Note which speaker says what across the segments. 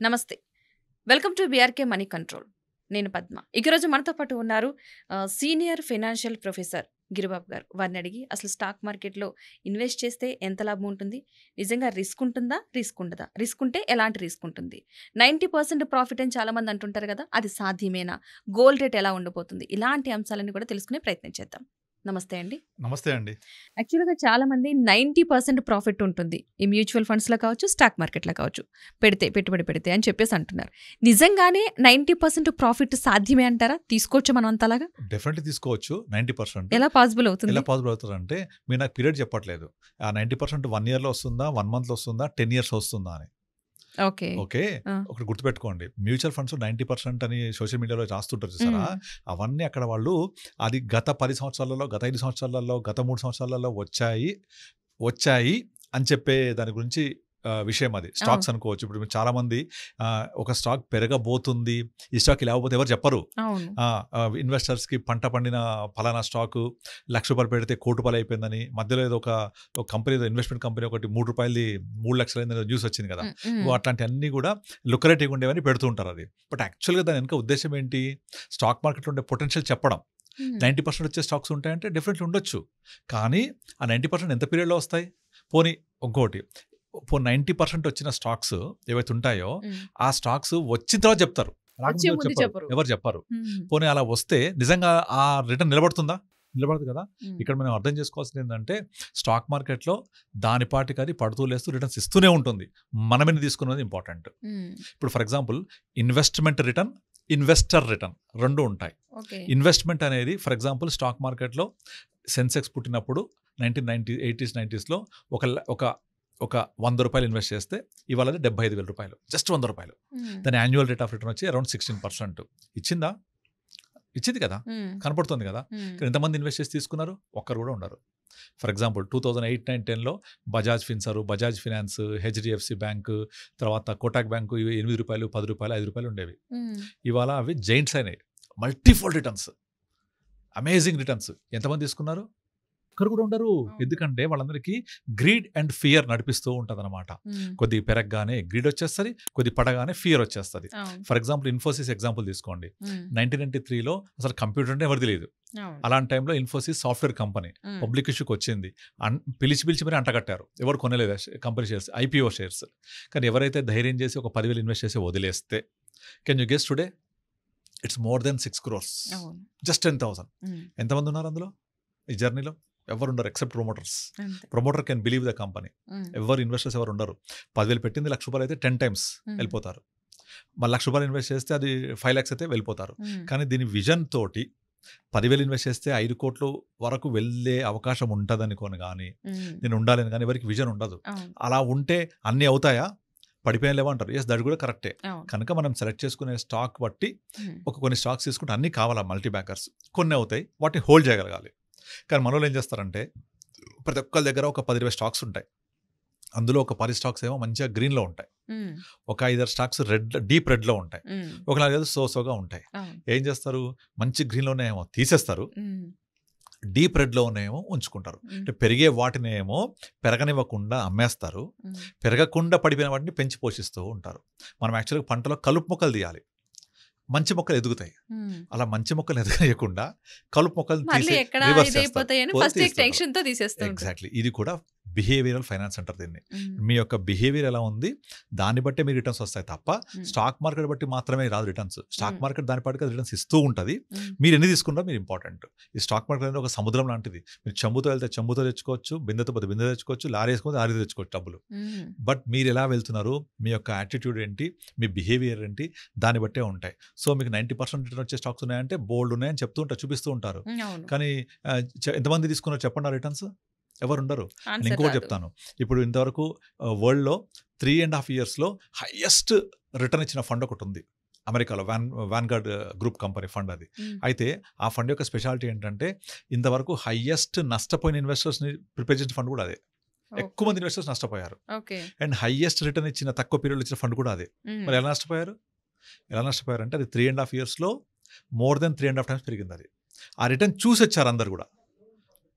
Speaker 1: నమస్తే. Welcome to BRK money control. నేను పద్మ. ఈరోజు మనతో పాటు ఉన్నారు సీనియర్ ఫైనాన్షియల్ ప్రొఫెసర్ గిరిబాబు గారు. వారిని అడిగి అసలు స్టాక్ మార్కెట్లో ఇన్వెస్ట్ చేస్తే ఎంత లాభం ఉంటుంది, నిజంగా రిస్క్ ఉంటుందా, రిస్క్ ఉండదా, రిస్క్ ఉంటే ఎలాంటి రిస్క్ ఉంటుంది, 90% ప్రాఫిట్ అని చాలామంది అంటుంటారు కదా, అది సాధ్యమేనా, గోల్డ్ రేట్ ఎలా ఉండబోతుంది, ఇలాంటి అంశాలన్నీ కూడా తెలుసుకునే ప్రయత్నం చేద్దాం. నమస్తే అండి.
Speaker 2: నమస్తే అండి.
Speaker 1: యాక్చువల్గా చాలా మంది 90% ప్రాఫిట్ ఉంటుంది ఈ మ్యూచువల్ ఫండ్స్లో కావచ్చు, స్టాక్ మార్కెట్లో కావచ్చు, పెట్టుబడి పెడితే అని చెప్పేసి అంటున్నారు. నిజంగానే 90% ప్రాఫిట్ సాధ్యమే అంటారా? తీసుకోవచ్చు మనం అంతలాగా?
Speaker 2: డెఫినెట్లీ తీసుకోవచ్చు. 90%
Speaker 1: ఎలా పాసిబుల్ అవుతుంది?
Speaker 2: ఎలా పాసిబుల్ అవుతుందంటే మీరు నాకు పీరియడ్ చెప్పట్లేదు. ఆ 90% 1 yearలో వస్తుందా, 1 monthలో వస్తుందా, 10 years వస్తుందా అని. ఓకే, ఒకటి గుర్తుపెట్టుకోండి. మ్యూచువల్ ఫండ్స్ 90% అని సోషల్ మీడియాలో రాస్తుంటారు చూసారా, అవన్నీ అక్కడ వాళ్ళు అది గత 10 సంవత్సరాలలో, గత 5 సంవత్సరాలలో, గత 3 సంవత్సరాలలో వచ్చాయి అని చెప్పే దాని గురించి విషయం. అది స్టాక్స్ అనుకోవచ్చు. ఇప్పుడు చాలా మంది ఒక స్టాక్ పెరగబోతుంది, ఈ స్టాక్ ఇలా అవ్వబోతే ఎవరు చెప్పరు. ఇన్వెస్టర్స్ కి పంట పండిన ఫలానా స్టాక్ ₹1,00,000 పెడితే ₹1,00,00,000 అయిపోయిందని, మధ్యలో ఏదో ఒక కంపెనీ, ఇన్వెస్ట్మెంట్ కంపెనీ ఒకటి ₹3 3,00,000 న్యూస్ వచ్చింది కదా. అట్లాంటి అన్ని కూడా లుక్రేటివ్ ఉండేవని పెడుతూ ఉంటారు. అది బట్ యాక్చువల్గా దాని వెనక ఉద్దేశం ఏంటి? స్టాక్ మార్కెట్లో ఉండే పొటెన్షియల్ చెప్పడం. 90% వచ్చే స్టాక్స్ ఉంటాయంటే డెఫినెట్లీ ఉండొచ్చు, కానీ ఆ 90% ఎంత పీరియడ్లో వస్తాయి? పోనీ ఇంకోటి, 90% వచ్చిన స్టాక్స్ ఏవైతే ఉంటాయో ఆ స్టాక్స్ వచ్చిన తర్వాత చెప్తారు, ఎవరు చెప్పరు. పోనీ అలా వస్తే నిజంగా ఆ రిటర్న్ నిలబడుతుందా? నిలబడదు కదా. ఇక్కడ మనం అర్థం చేసుకోవాల్సింది ఏంటంటే స్టాక్ మార్కెట్లో దానిపాటికి అది పడుతూ లేస్తూ రిటర్న్స్ ఇస్తూనే ఉంటుంది. మనమేని తీసుకున్నది ఇంపార్టెంట్. ఇప్పుడు for example investment return, investor return రెండు ఉంటాయి. ఇన్వెస్ట్మెంట్ అనేది ఫర్ ఎగ్జాంపుల్ స్టాక్ మార్కెట్లో సెన్సెక్స్ పుట్టినప్పుడు 1980s 90sలో ఒక ₹100 ఇన్వెస్ట్ చేస్తే ఇవాళ ₹75,000, జస్ట్ ₹100. దాని యాన్యువల్ రేట్ ఆఫ్ రిటర్న్ వచ్చి అరౌండ్ 16%. ఇచ్చింది కదా, కనపడుతుంది కదా. ఎంతమంది ఇన్వెస్ట్ చేసి తీసుకున్నారు? ఒక్కరు కూడా ఉండరు. ఫర్ ఎగ్జాంపుల్ 2008, 9, 10లో Bajaj Finserv, Bajaj finance, HDFC bank, తర్వాత కోటాక్ బ్యాంకు ఇవి ₹8, ₹10, ₹5 ఉండేవి. ఇవాళ అవి జైంట్స్ అయినాయి. Multifold returns, amazing returns. ఎంతమంది తీసుకున్నారు? ఒక్కరు కూడా ఉండరు. ఎందుకంటే వాళ్ళందరికీ గ్రీడ్ అండ్ ఫియర్ నడిపిస్తూ ఉంటుంది అనమాట. కొద్ది పెరగగానే గ్రీడ్ వచ్చేస్తుంది, కొద్ది పడగానే ఫియర్ వచ్చేస్తుంది. ఫర్ ఎగ్జాంపుల్ ఇన్ఫోసిస్ ఎగ్జాంపుల్ తీసుకోండి. 1993లో అసలు కంప్యూటర్ అంటే ఎవరు తెలియదు. అలాంటి టైంలో ఇన్ఫోసిస్ సాఫ్ట్వేర్ కంపెనీ పబ్లిక్ ఇష్యూకి వచ్చింది. పిలిచి మరి అంటగట్టారు, ఎవరు కొనలేదు కంపెనీ షేర్స్, ఐపీఓ షేర్స్. కానీ ఎవరైతే ధైర్యం చేసి ఒక 10,000 ఇన్వెస్ట్ చేసి వదిలేస్తే, can you guess today it's more than 6 crores, just 10,000. ఎంతమంది ఉన్నారు అందులో ఈ జర్నీలో? ఎవరు ఉండరు except promoter can believe the company. ఎవరు ఇన్వెస్టర్స్ ఎవరు ఉండరు. 10,000 పెట్టింది ₹1,00,000 అయితే 10 times వెళ్ళిపోతారు. మళ్ళీ ₹1,00,000 ఇన్వెస్ట్ చేస్తే అది 5 lakhs అయితే వెళ్ళిపోతారు. కానీ దీని విజన్ తోటి 10,000 ఇన్వెస్ట్ చేస్తే 5 కోట్ల వరకు వెళ్ళే అవకాశం ఉంటుందనుకోని కానీ, నేను ఉండాలని కానీ ఎవరికి విజన్ ఉండదు. అలా ఉంటే అన్నీ అవుతాయా? పడిపోయిన లేవంటారు. ఎస్, దట్ కూడా కరెక్టే. కనుక మనం సెలెక్ట్ చేసుకునే స్టాక్ బట్టి కొన్ని స్టాక్స్ తీసుకుంటే అన్నీ కావాలా మల్టీ బ్యాకర్స్, కొన్ని అవుతాయి, వాటిని హోల్డ్ చేయగలగాలి. కానీ మనోళ్ళు ఏం చేస్తారంటే ప్రతి ఒక్కరి దగ్గర ఒక 10-20 స్టాక్స్ ఉంటాయి. అందులో ఒక 10 స్టాక్స్ ఏమో మంచిగా గ్రీన్లో ఉంటాయి, ఒక 5 స్టాక్స్ డీప్ రెడ్లో ఉంటాయి, ఒక 4 సోగా ఉంటాయి. ఏం చేస్తారు? మంచి గ్రీన్లోనే ఏమో తీసేస్తారు, డీప్ రెడ్లో ఉన్నాయేమో ఉంచుకుంటారు. అంటే పెరిగే వాటినేమో పెరగనివ్వకుండా అమ్మేస్తారు, పెరగకుండా పడిపోయిన వాటిని పెంచి పోషిస్తూ ఉంటారు. మనం యాక్చువల్గా పంటలో కలుపు మొక్కలు తీయాలి, మంచి మొక్కలు ఎదుగుతాయి. అలా మంచి మొక్కలు ఎదగకుండా కలుపు మొక్కలు ఎగ్జాక్ట్లీ. ఇది కూడా బిహేవియరల్ ఫైనాన్స్ అంటారు దీన్ని. మీ యొక్క బిహేవియర్ ఎలా ఉంది దాన్ని బట్టే మీ రిటర్న్స్ వస్తాయి తప్ప స్టాక్ మార్కెట్ బట్టి మాత్రమే రాదు రిటర్న్స్. స్టాక్ మార్కెట్ దాని పాటికి రిటర్న్స్ ఇస్తూ ఉంటుంది. మీరు ఎన్ని తీసుకుంటారో మీరు ఇంపార్టెంట్. ఈ స్టాక్ మార్కెట్ అనేది ఒక సముద్రం లాంటిది. మీరు చెంబుతో వెళ్తే చెంబుతో తెచ్చుకోవచ్చు, బిందెతో పోతే బిందె తెచ్చుకోవచ్చు, లారీ వేసుకుంటే లారీ తెచ్చుకోవచ్చు డబ్బులు. బట్ మీరు ఎలా వెళ్తున్నారు, మీ యొక్క యాటిట్యూడ్ ఏంటి, మీ బిహేవియర్ ఏంటి, దాన్ని బట్టే ఉంటాయి. సో మీకు 90% రిటర్న్ వచ్చే స్టాక్స్ ఉన్నాయంటే బోల్డ్ ఉన్నాయని చెప్తూ ఉంటారు, చూపిస్తూ ఉంటారు. కానీ ఎంతమంది తీసుకున్నారు చెప్పండి రిటర్న్స్? ఎవరు ఉండరు. ఇంకోటి చెప్తాను, ఇప్పుడు ఇంతవరకు వరల్డ్లో 3.5 yearsలో హైయెస్ట్ రిటర్న్ ఇచ్చిన ఫండ్ ఒకటి ఉంది అమెరికాలో, వాన్గార్డ్ గ్రూప్ కంపెనీ ఫండ్ అది. అయితే ఆ ఫండ్ యొక్క స్పెషాలిటీ ఏంటంటే ఇంతవరకు హైయెస్ట్ నష్టపోయిన ఇన్వెస్టర్స్ని ప్రిపేర్ చేసిన ఫండ్ కూడా అదే. ఎక్కువ మంది ఇన్వెస్టర్స్ నష్టపోయారు. అండ్ హైయెస్ట్ రిటర్న్ ఇచ్చిన తక్కువ పీరియడ్ ఇచ్చిన ఫండ్ కూడా అదే. మరి ఎలా నష్టపోయారంటే అది 3.5 yearsలో మోర్ దెన్ 3.5 times పెరిగింది. అది ఆ రిటర్న్ చూసి వచ్చారు అందరు కూడా.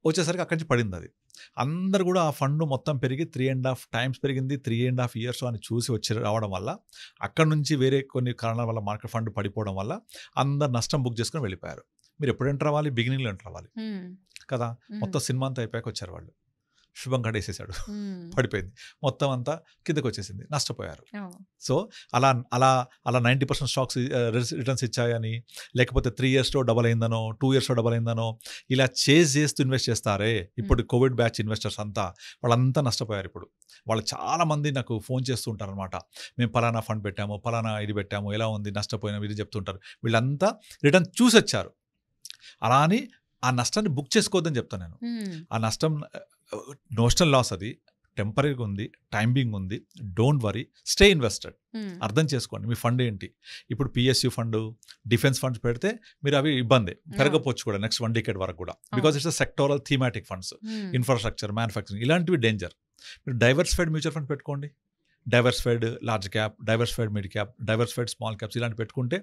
Speaker 2: వచ్చేసరికి అక్కడి నుంచి పడింది అది. అందరు కూడా ఆ ఫండ్ మొత్తం పెరిగి 3.5 times పెరిగింది, 3.5 years అని చూసి వచ్చి రావడం వల్ల అక్కడ నుంచి వేరే కొన్ని కారణాల వల్ల మార్కెట్ ఫండ్ పడిపోవడం వల్ల అందరు నష్టం బుక్ చేసుకుని వెళ్ళిపోయారు. మీరు ఎప్పుడు ఎంటర్ అవ్వాలి? బిగినింగ్లో ఎంటర్ అవ్వాలి కదా. మొత్తం సినిమా అంతా అయిపోయాక వచ్చారు వాళ్ళు, శుభం కడేసేసాడు, పడిపోయింది మొత్తం అంతా, కిందకి వచ్చేసింది, నష్టపోయారు. సో అలా అలా అలా 90% స్టాక్స్ రిటర్న్స్ ఇచ్చాయని, లేకపోతే 3 yearsలో డబల్ అయిందనో 2 yearsలో డబల్ అయిందనో ఇలా చేస్తూ ఇన్వెస్ట్ చేస్తారే ఇప్పుడు కోవిడ్ బ్యాచ్ ఇన్వెస్టర్స్ అంతా, వాళ్ళంతా నష్టపోయారు. ఇప్పుడు వాళ్ళు చాలామంది నాకు ఫోన్ చేస్తూ ఉంటారు అనమాట, మేము పలానా ఫండ్ పెట్టాము, పలానా ఇది పెట్టాము, ఎలా ఉంది, నష్టపోయినాము, ఇది చెప్తుంటారు. వీళ్ళంతా రిటర్న్ చూసి వచ్చారు. అలా అని ఆ నష్టాన్ని బుక్ చేసుకోవద్దని చెప్తాను నేను. ఆ నష్టం నోషనల్ లాస్, అది టెంపరీగా ఉంది, టైమింగ్ ఉంది. Don't worry, stay invested. అర్థం చేసుకోండి మీ ఫండ్ ఏంటి. ఇప్పుడు పిఎస్యూ ఫండ్, డిఫెన్స్ ఫండ్స్ పెడితే మీరు అవి ఇబ్బంది, పెరగపోవచ్చు కూడా నెక్స్ట్ 1 decade వరకు కూడా, because it's sectoral thematic funds, infrastructure, manufacturing, ఇలాంటివి డేంజర్. మీరు డైవర్సిఫైడ్ మ్యూచువల్ ఫండ్ పెట్టుకోండి, diversified large cap, diversified mid cap, diversified small caps, ఇలాంటి పెట్టుకుంటే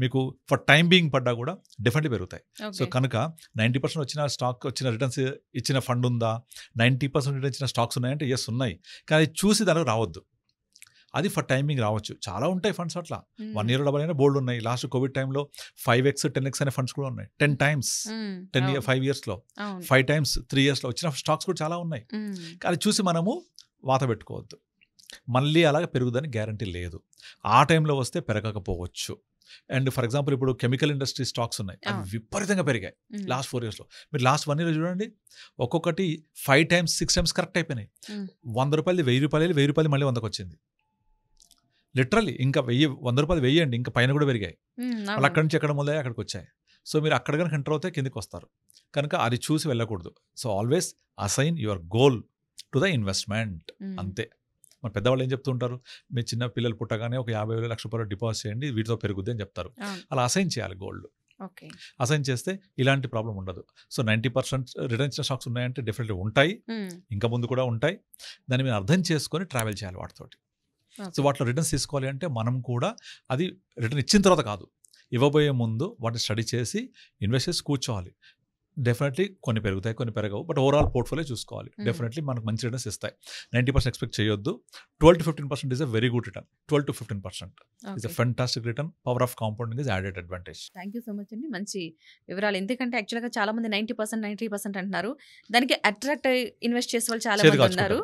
Speaker 2: మీకు ఫర్ టైం బీయింగ్ పడ్డా కూడా డెఫినెట్లీ పెరుగుతాయి. సో కనుక 90% వచ్చిన స్టాక్ వచ్చిన రిటర్న్స్ ఇచ్చిన ఫండ్ ఉందా, 90% రిటర్న్స్ ఇచ్చిన స్టాక్స్ ఉన్నాయంటే ఎస్ ఉన్నాయి, కానీ చూసి దానికి రావద్దు. అది ఫర్ టైమింగ్ రావచ్చు. చాలా ఉంటాయి ఫండ్స్ అట్లా 1 year డబల్ అయినా బోల్డ్ ఉన్నాయి. లాస్ట్ కోవిడ్ టైంలో 5x 10x అనే ఫండ్స్ కూడా ఉన్నాయి. 10 times 5 yearsలో, 5 times 3 yearsలో వచ్చిన స్టాక్స్ కూడా చాలా ఉన్నాయి. కానీ చూసి మనము వాత పెట్టుకోవద్దు. మళ్ళీ అలాగే పెరుగుదని గ్యారంటీ లేదు. ఆ టైంలో వస్తే పెరగకపోవచ్చు. అండ్ ఫర్ ఎగ్జాంపుల్ ఇప్పుడు కెమికల్ ఇండస్ట్రీ స్టాక్స్ ఉన్నాయి, అవి విపరీతంగా పెరిగాయి లాస్ట్ 4 yearsలో. మీరు లాస్ట్ 1 year చూడండి, ఒక్కొక్కటి 5 times 6 times కరెక్ట్ అయిపోయినాయి. 100 రూపాయలు 1000 రూపాయలు, 1000 రూపాయలు మళ్ళీ 100కి వచ్చింది. లిటరల్లీ ఇంకా 100 రూపాయలు వెయ్యండి, ఇంకా పైన కూడా పెరిగాయి. వాళ్ళు అక్కడి నుంచి ఎక్కడ మొదలయ్యాయి అక్కడికి వచ్చాయి. సో మీరు అక్కడ కనుక ఎంటర్ అవుతే కిందికి వస్తారు. కనుక అది చూసి వెళ్ళకూడదు. So always assign your goal to the investment, అంతే. మన పెద్దవాళ్ళు ఏం చెప్తూ ఉంటారు, మీ చిన్న పిల్లలు పుట్టగానే ఒక 50,000 లక్ష రూపాయలు డిపాజిట్ చేయండి, వీటితో పెరుగుద్ది అని చెప్తారు. అలా అసైన్ చేయాలి గోల్డ్. అసైన్ చేస్తే ఇలాంటి ప్రాబ్లం ఉండదు. సో 90% రిటర్న్ ఇచ్చిన స్టాక్స్ ఉన్నాయంటే డెఫినెట్లీ ఉంటాయి, ఇంకా ముందు కూడా ఉంటాయి. దాన్ని మీరు అర్థం చేసుకొని ట్రావెల్ చేయాలి వాటితోటి. సో వాటిలో రిటర్న్స్ తీసుకోవాలి అంటే మనం కూడా అది రిటర్న్ ఇచ్చిన తర్వాత కాదు, ఇవ్వబోయే ముందు వాటిని స్టడీ చేసి ఇన్వెస్ట్ చేసి కూర్చోవాలి. డెఫినెట్లీ కొన్ని పెరుగుతాయి, కొన్ని పెరగవు, బట్ ఓవరాల్ పోర్ట్ఫోలియో చూసుకోవాలి. డెఫినెట్లీ మనకు మంచి రిటర్న్స్ ఇస్తాయి. 90% ఎక్స్పెక్ట్ చేయొద్దు. 12 to 15% is a very good return. 12 to 15% is a fantastic return. Power of compounding is added advantage.
Speaker 1: Thank you so much అండి, మంచి వివరాలు. ఎందుకంటే యాక్చువల్గా చాలా మంది 90% అంటున్నారు, దానికి అట్రాక్ట్ అయ్యి ఇన్వెస్ట్ చేసే వాళ్ళు చాలా మంది ఉన్నారు.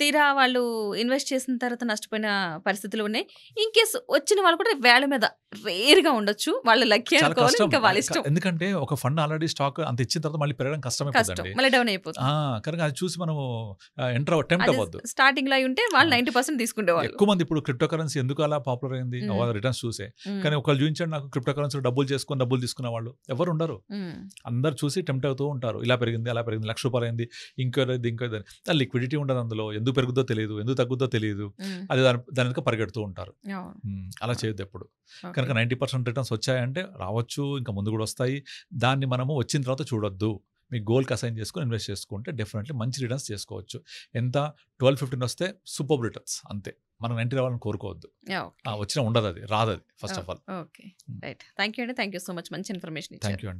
Speaker 1: తీరా వాళ్ళు ఇన్వెస్ట్ చేసిన తర్వాత నష్టపోయిన పరిస్థితులు ఉన్నాయి. ఇన్ కేస్ వచ్చిన వాళ్ళు కూడా వేళ మీద రేర్గా ఉండొచ్చు, వాళ్ళు లక్కీ అనుకోవాలి, ఇంకా వాళ్ళ ఇష్టం.
Speaker 2: ఎందుకంటే ఒక ఫండ్ ఆల్రెడీ స్టాక్ అంత ఇచ్చిన తర్వాత మళ్ళీ పెరగడం కష్టమే,
Speaker 1: మళ్ళీ డౌన్ అయిపోతుంది.
Speaker 2: కనుక అది చూసి మనం ఎంటర్ అటెంప్ట్ అవ్వద్దు.
Speaker 1: స్టార్టింగ్ లో ఉంటే వాళ్ళు 90% తీసుకునేవాళ్ళు.
Speaker 2: ఎక్కువ మంది ఇప్పుడు క్రిప్టో కరెన్సీ ఎందుకు అలా పాపులర్ అయింది, రిటర్న్స్ చూసే. కానీ ఒకళ్ళు చూపించండి నాకు క్రిప్టో కరెన్సీ డబ్బులు తీసుకున్న వాళ్ళు ఎవరు ఉండరు. అందరు చూసి టెంప్ట్ అవుతూ ఉంటారు, ఇలా పెరిగింది అలా పెరిగింది, ₹1,00,000 అయింది, ఇంకోది. లిక్విడిటీ ఉండదు అందులో, ఎందుకు పెరుగుద్దో తెలియదు, ఎందుకు తగ్గుద్దో తెలియదు, అది దాని వెనక పరిగెడుతూ ఉంటారు. అలా చేయొద్దు ఎప్పుడు. కనుక 90% రిటర్న్స్ వచ్చాయంటే రావచ్చు, ఇంకా ముందు కూడా వస్తాయి. దాన్ని మనము వచ్చిన తర్వాత చూడొద్దు. మీ గోల్కి అసైన్ చేసుకొని ఇన్వెస్ట్ చేసుకుంటే డెఫినెట్లీ మంచి రిటర్న్స్ చేసుకోవచ్చు. ఎంత 12-15 వస్తే సూపర్ రిటర్న్స్, అంతే. మనం 90 రావాలని కోరుకోవద్దు. వచ్చినా ఉండదు, అది రాదు, అది first of all.
Speaker 1: Okay, right. Thank you అండి, థ్యాంక్ యూ సో మచ్, మంచి ఇన్ఫర్మేషన్.
Speaker 2: థ్యాంక్ యూ అండి.